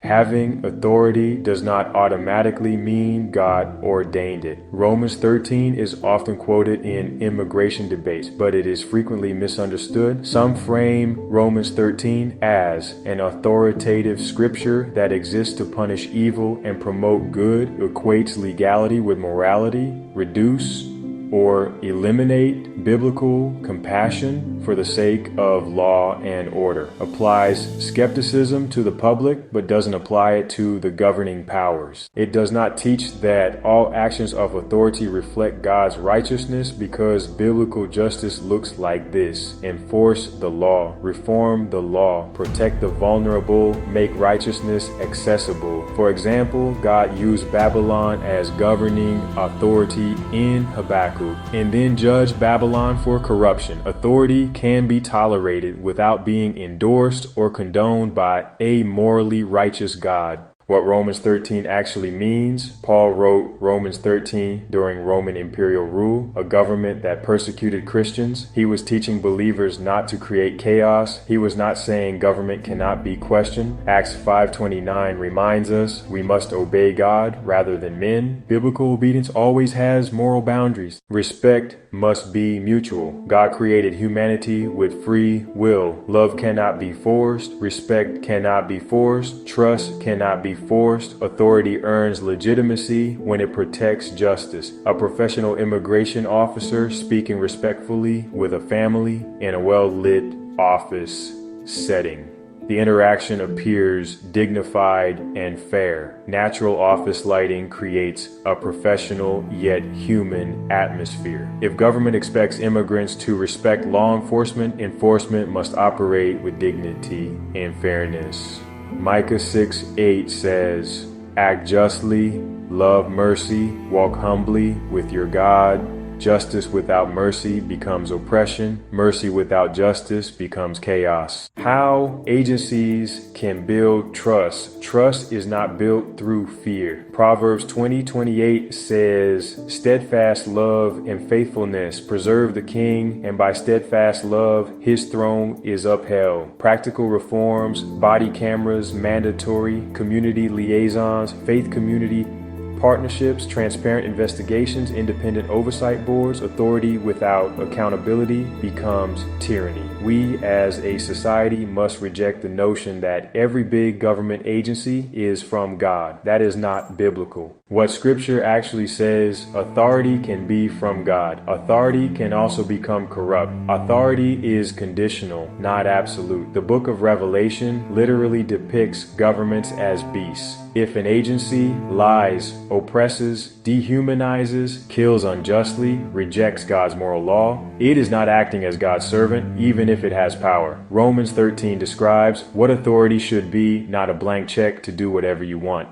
Having authority does not automatically mean God ordained it. Romans 13 is often quoted in immigration debates, but it is frequently misunderstood. Some frame Romans 13 as an authoritative scripture that exists to punish evil and promote good, equates legality with morality, reduce or eliminate biblical compassion for the sake of law and order, applies skepticism to the public but doesn't apply it to the governing powers. It does not teach that all actions of authority reflect God's righteousness, because biblical justice looks like this: enforce the law, reform the law, protect the vulnerable, make righteousness accessible. For example, God used Babylon as governing authority in Habakkuk, and then judged Babylon for corruption. Authority can be tolerated without being endorsed or condoned by a morally righteous God. What Romans 13 actually means: Paul wrote Romans 13 during Roman imperial rule, a government that persecuted Christians. He was teaching believers not to create chaos. He was not saying government cannot be questioned. Acts 5:29 reminds us we must obey God rather than men. Biblical obedience always has moral boundaries. Respect must be mutual. God created humanity with free will. Love cannot be forced. Respect cannot be forced. Trust cannot be forced. Authority earns legitimacy when it protects justice. A professional immigration officer speaking respectfully with a family in a well-lit office setting. The interaction appears dignified and fair. Natural office lighting creates a professional yet human atmosphere. If government expects immigrants to respect law enforcement, enforcement must operate with dignity and fairness. Micah 6:8 says, "Act justly, love mercy, walk humbly with your God. Justice without mercy becomes oppression. Mercy without justice becomes chaos." How agencies can build trust. Trust is not built through fear. Proverbs 20:28 says, "Steadfast love and faithfulness preserve the king, and by steadfast love his throne is upheld." Practical reforms, body cameras mandatory, community liaisons, faith community partnerships, transparent investigations, independent oversight boards. Authority without accountability becomes tyranny. We as a society must reject the notion that every big government agency is from God. That is not biblical. What Scripture actually says: authority can be from God. Authority can also become corrupt. Authority is conditional, not absolute. The book of Revelation literally depicts governments as beasts. If an agency lies, oppresses, dehumanizes, kills unjustly, rejects God's moral law, it is not acting as God's servant, even if it has power. Romans 13 describes what authority should be, not a blank check to do whatever you want.